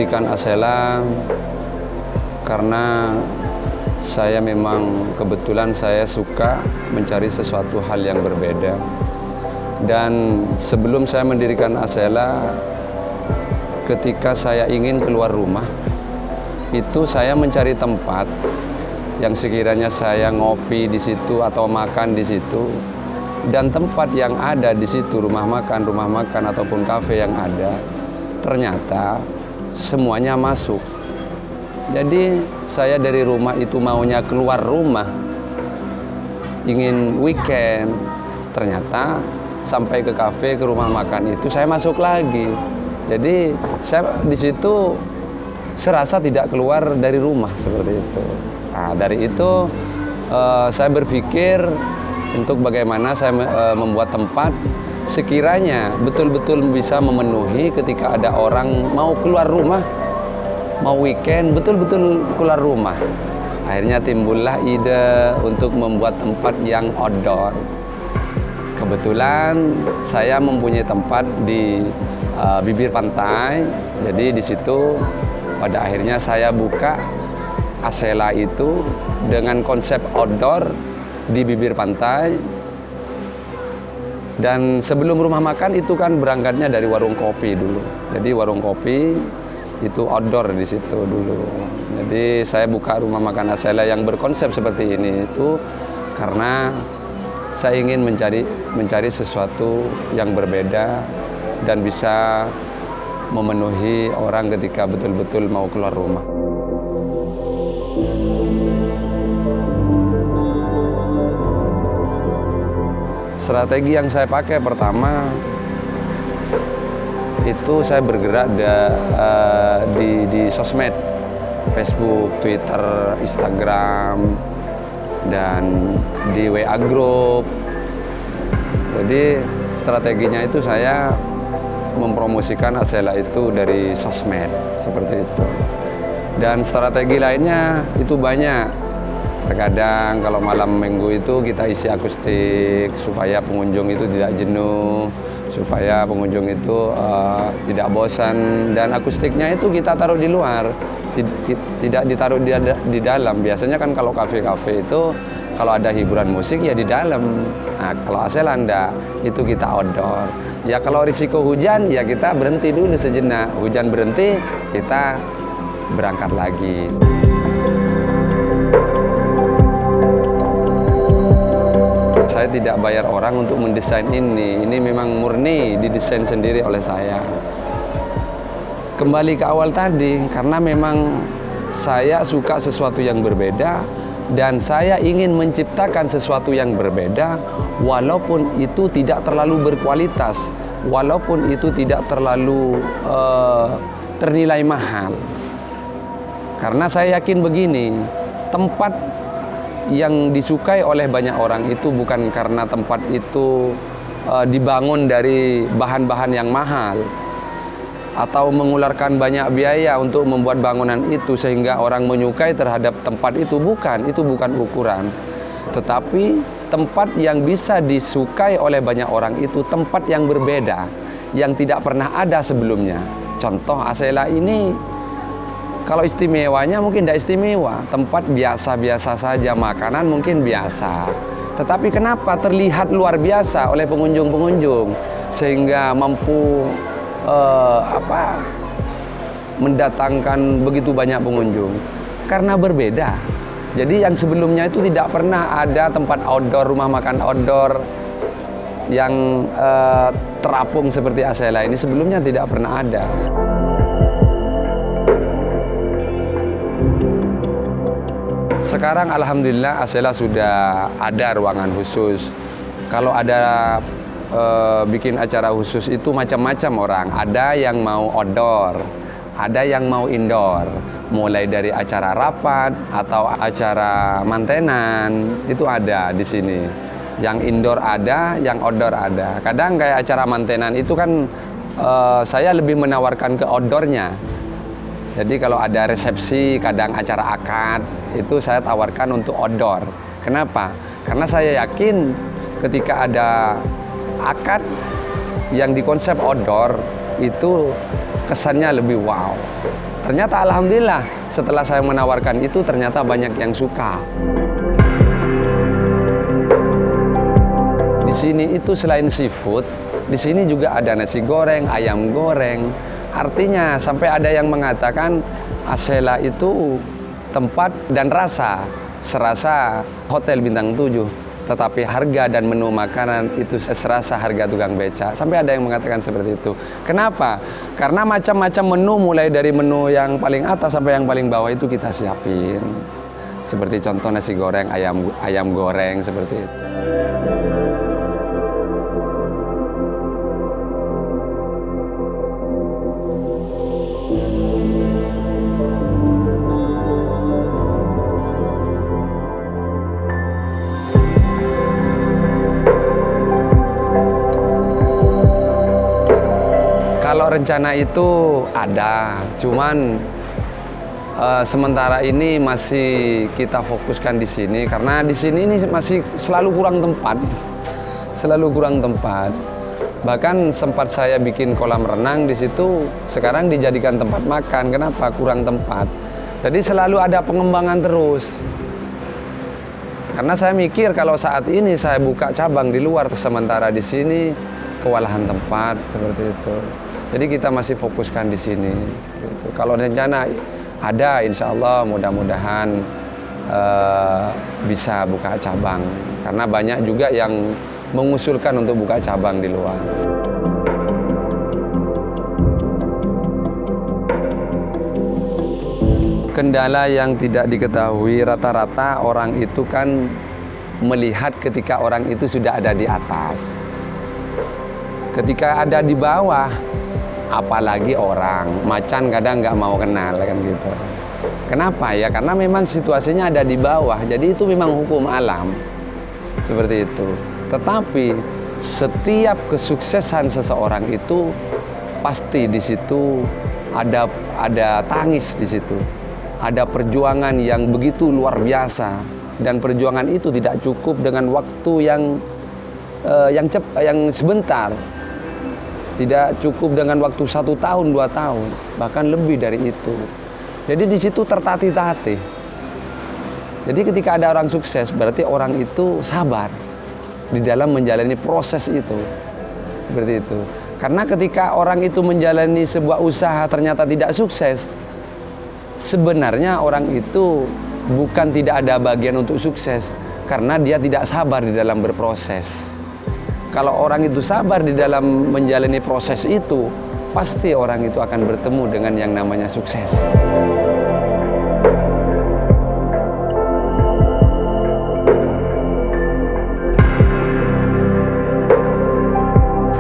mendirikan Asela karena saya memang kebetulan saya suka mencari sesuatu hal yang berbeda. Dan sebelum saya mendirikan Asela, ketika saya ingin keluar rumah, itu saya mencari tempat yang sekiranya saya ngopi di situ atau makan di situ, dan tempat yang ada di situ, rumah makan ataupun kafe yang ada, ternyata semuanya masuk. Jadi saya dari rumah itu maunya keluar rumah, ingin weekend, ternyata sampai ke kafe, ke rumah makan itu saya masuk lagi. Jadi saya di situ serasa tidak keluar dari rumah seperti itu. Nah, dari itu saya berpikir untuk bagaimana saya membuat tempat sekiranya betul-betul bisa memenuhi ketika ada orang mau keluar rumah, mau weekend, betul-betul keluar rumah. Akhirnya timbullah ide untuk membuat tempat yang outdoor. Kebetulan saya mempunyai tempat di bibir pantai, jadi di situ pada akhirnya saya buka Asela itu dengan konsep outdoor di bibir pantai. Dan sebelum rumah makan itu kan berangkatnya dari warung kopi dulu. Jadi warung kopi itu outdoor di situ dulu. Jadi saya buka rumah makan Asela yang berkonsep seperti ini itu karena saya ingin mencari sesuatu yang berbeda dan bisa memenuhi orang ketika betul-betul mau keluar rumah. Strategi yang saya pakai pertama itu saya bergerak di sosmed, Facebook, Twitter, Instagram, dan di WA Group. Jadi strateginya itu saya mempromosikan Asela itu dari sosmed seperti itu. Dan strategi lainnya itu banyak. Terkadang kalau malam minggu itu kita isi akustik supaya pengunjung itu tidak jenuh, supaya pengunjung itu tidak bosan. Dan akustiknya itu kita taruh di luar, tidak ditaruh di dalam. Biasanya kan kalau kafe-kafe itu kalau ada hiburan musik ya di dalam. Nah, kalau Asela enggak, itu kita outdoor. Ya kalau risiko hujan ya kita berhenti dulu sejenak. Hujan berhenti, kita berangkat lagi. Saya tidak bayar orang untuk mendesain ini memang murni didesain sendiri oleh saya. Kembali ke awal tadi, karena memang saya suka sesuatu yang berbeda dan saya ingin menciptakan sesuatu yang berbeda walaupun itu tidak terlalu berkualitas, walaupun itu tidak terlalu ternilai mahal. Karena saya yakin begini, tempat yang disukai oleh banyak orang itu bukan karena tempat itu dibangun dari bahan-bahan yang mahal atau mengeluarkan banyak biaya untuk membuat bangunan itu sehingga orang menyukai terhadap tempat itu, itu bukan ukuran. Tetapi tempat yang bisa disukai oleh banyak orang itu tempat yang berbeda, yang tidak pernah ada sebelumnya. Contoh Asela ini, kalau istimewanya mungkin tidak istimewa, tempat biasa-biasa saja, makanan mungkin biasa. Tetapi kenapa terlihat luar biasa oleh pengunjung-pengunjung sehingga mampu mendatangkan begitu banyak pengunjung? Karena berbeda. Jadi yang sebelumnya itu tidak pernah ada tempat outdoor, rumah makan outdoor yang terapung seperti Asela ini, sebelumnya tidak pernah ada. Sekarang alhamdulillah Asela sudah ada ruangan khusus. Kalau ada bikin acara khusus itu macam-macam orang. Ada yang mau outdoor, ada yang mau indoor. Mulai dari acara rapat atau acara mantenan itu ada di sini. Yang indoor ada, yang outdoor ada. Kadang kayak acara mantenan itu kan saya lebih menawarkan ke outdoornya. Jadi kalau ada resepsi, kadang acara akad, itu saya tawarkan untuk outdoor. Kenapa? Karena saya yakin ketika ada akad yang dikonsep outdoor, itu kesannya lebih wow. Ternyata alhamdulillah setelah saya menawarkan itu ternyata banyak yang suka. Di sini itu selain seafood, di sini juga ada nasi goreng, ayam goreng. Artinya sampai ada yang mengatakan Asela itu tempat dan rasa serasa hotel bintang 7, tetapi harga dan menu makanan itu serasa harga tukang beca. Sampai ada yang mengatakan seperti itu. Kenapa? Karena macam-macam menu, mulai dari menu yang paling atas sampai yang paling bawah itu kita siapin. Seperti contoh nasi goreng, ayam goreng seperti itu. Kalau rencana itu ada, cuman sementara ini masih kita fokuskan di sini karena di sini ini masih selalu kurang tempat. Bahkan sempat saya bikin kolam renang di situ, sekarang dijadikan tempat makan. Kenapa? Kurang tempat. Jadi selalu ada pengembangan terus. Karena saya mikir kalau saat ini saya buka cabang di luar, sementara di sini kewalahan tempat seperti itu. Jadi kita masih fokuskan di sini. Gitu. Kalau rencana ada, insya Allah mudah-mudahan bisa buka cabang. Karena banyak juga yang mengusulkan untuk buka cabang di luar. Kendala yang tidak diketahui, rata-rata orang itu kan melihat ketika orang itu sudah ada di atas. Ketika ada di bawah, apalagi orang macan kadang nggak mau kenal kan gitu. Kenapa ya? Karena memang situasinya ada di bawah, jadi itu memang hukum alam seperti itu. Tetapi setiap kesuksesan seseorang itu pasti di situ ada tangis di situ, ada perjuangan yang begitu luar biasa, dan perjuangan itu tidak cukup dengan waktu yang sebentar. Tidak cukup dengan waktu 1 tahun, 2 tahun, bahkan lebih dari itu. Jadi di situ tertatih-tatih. Jadi ketika ada orang sukses, berarti orang itu sabar di dalam menjalani proses itu. Seperti itu. Karena ketika orang itu menjalani sebuah usaha ternyata tidak sukses, sebenarnya orang itu bukan tidak ada bagian untuk sukses, karena dia tidak sabar di dalam berproses. Kalau orang itu sabar di dalam menjalani proses itu, pasti orang itu akan bertemu dengan yang namanya sukses.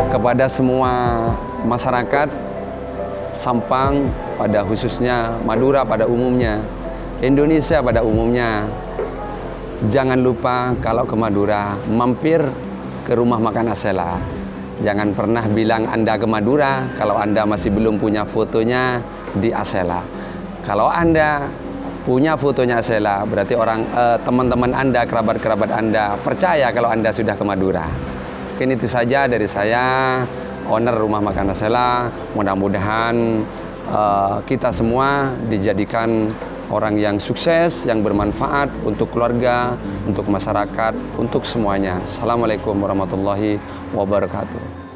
Kepada semua masyarakat Sampang, pada khususnya Madura pada umumnya, Indonesia pada umumnya, jangan lupa kalau ke Madura, mampir ke rumah makan Asela. Jangan pernah bilang Anda ke Madura kalau Anda masih belum punya fotonya di Asela. Kalau Anda punya fotonya Asela, berarti teman-teman Anda, kerabat-kerabat Anda percaya kalau Anda sudah ke Madura. Mungkin itu saja dari saya, owner rumah makan Asela. Mudah-mudahan kita semua dijadikan orang yang sukses, yang bermanfaat untuk keluarga, untuk masyarakat, untuk semuanya. Assalamualaikum warahmatullahi wabarakatuh.